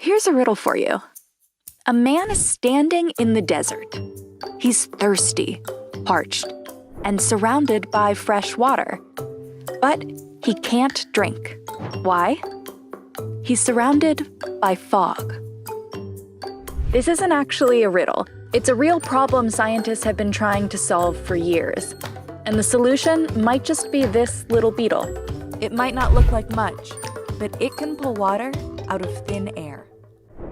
Here's a riddle for you. A man is standing in the desert. He's thirsty, parched, and surrounded by fresh water. But he can't drink. Why? He's surrounded by fog. This isn't actually a riddle. It's a real problem scientists have been trying to solve for years. And the solution might just be this little beetle. It might not look like much, but it can pull water out of thin air.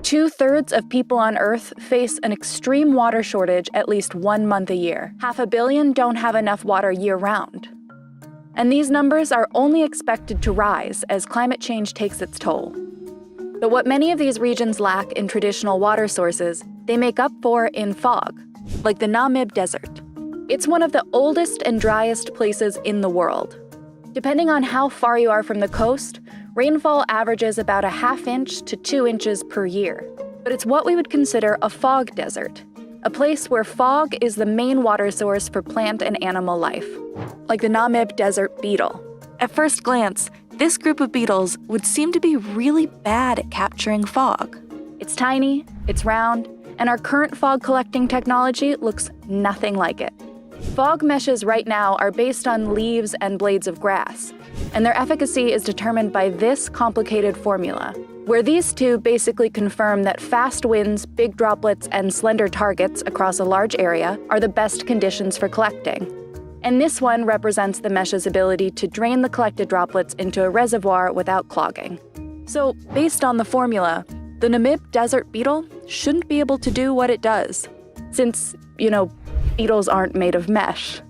2/3 of people on Earth face an extreme water shortage at least 1 month a year. 500 million don't have enough water year-round. And these numbers are only expected to rise as climate change takes its toll. But what many of these regions lack in traditional water sources, they make up for in fog, like the Namib Desert. It's one of the oldest and driest places in the world. Depending on how far you are from the coast, rainfall averages about a 1/2 inch to 2 inches per year. But it's what we would consider a fog desert, a place where fog is the main water source for plant and animal life, like the Namib Desert beetle. At first glance, this group of beetles would seem to be really bad at capturing fog. It's tiny, it's round, and our current fog collecting technology looks nothing like it. Fog meshes right now are based on leaves and blades of grass, and their efficacy is determined by this complicated formula, where these two basically confirm that fast winds, big droplets, and slender targets across a large area are the best conditions for collecting. And this one represents the mesh's ability to drain the collected droplets into a reservoir without clogging. So, based on the formula, the Namib Desert beetle shouldn't be able to do what it does, since, beetles aren't made of mesh.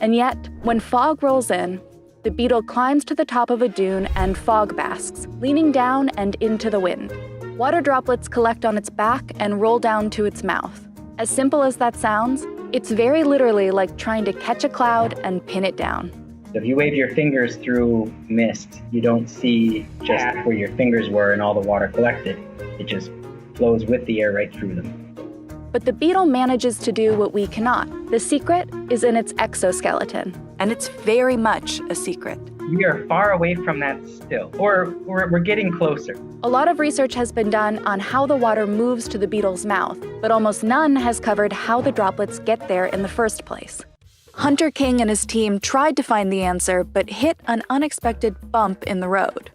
And yet, when fog rolls in, the beetle climbs to the top of a dune and fog basks, leaning down and into the wind. Water droplets collect on its back and roll down to its mouth. As simple as that sounds, it's very literally like trying to catch a cloud and pin it down. If you wave your fingers through mist, you don't see just where your fingers were and all the water collected. It just flows with the air right through them. But the beetle manages to do what we cannot. The secret is in its exoskeleton, and it's very much a secret. We are far away from that still, or we're getting closer. A lot of research has been done on how the water moves to the beetle's mouth, but almost none has covered how the droplets get there in the first place. Hunter King and his team tried to find the answer, but hit an unexpected bump in the road.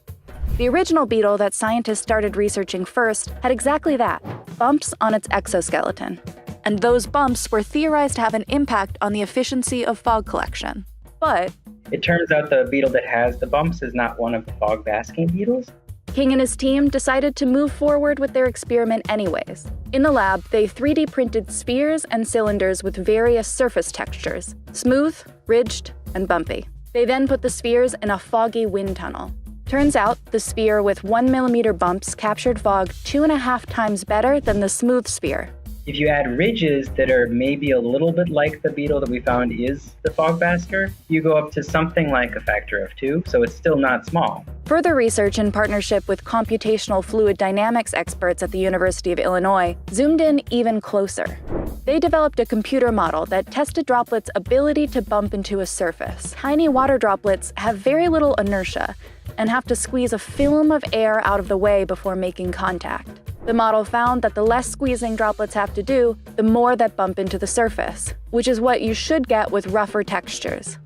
The original beetle that scientists started researching first had exactly that, bumps on its exoskeleton. And those bumps were theorized to have an impact on the efficiency of fog collection. But it turns out the beetle that has the bumps is not one of the fog basking beetles. King and his team decided to move forward with their experiment anyways. In the lab, they 3D printed spheres and cylinders with various surface textures, smooth, ridged, and bumpy. They then put the spheres in a foggy wind tunnel. Turns out, the sphere with 1 millimeter bumps captured fog 2.5 times better than the smooth sphere. If you add ridges that are maybe a little bit like the beetle that we found is the fog basker, you go up to something like a factor of 2, so it's still not small. Further research in partnership with computational fluid dynamics experts at the University of Illinois zoomed in even closer. They developed a computer model that tested droplets' ability to bump into a surface. Tiny water droplets have very little inertia and have to squeeze a film of air out of the way before making contact. The model found that the less squeezing droplets have to do, the more that bump into the surface, which is what you should get with rougher textures.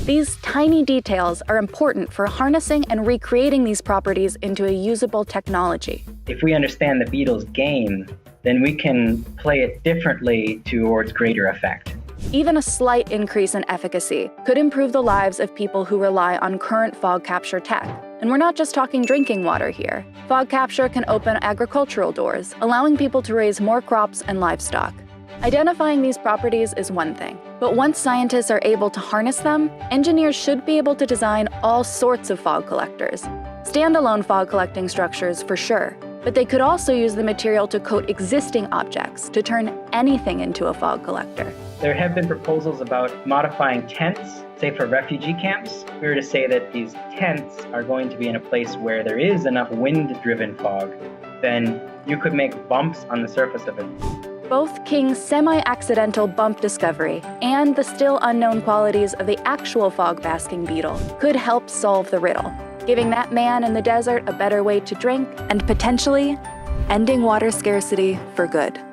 These tiny details are important for harnessing and recreating these properties into a usable technology. If we understand the beetle's game, then we can play it differently towards greater effect. Even a slight increase in efficacy could improve the lives of people who rely on current fog capture tech. And we're not just talking drinking water here. Fog capture can open agricultural doors, allowing people to raise more crops and livestock. Identifying these properties is one thing, but once scientists are able to harness them, engineers should be able to design all sorts of fog collectors. Standalone fog collecting structures for sure, but they could also use the material to coat existing objects to turn anything into a fog collector. There have been proposals about modifying tents, say for refugee camps. We were to say that these tents are going to be in a place where there is enough wind-driven fog, then you could make bumps on the surface of it. Both King's semi-accidental bump discovery and the still unknown qualities of the actual fog-basking beetle could help solve the riddle, giving that man in the desert a better way to drink and potentially ending water scarcity for good.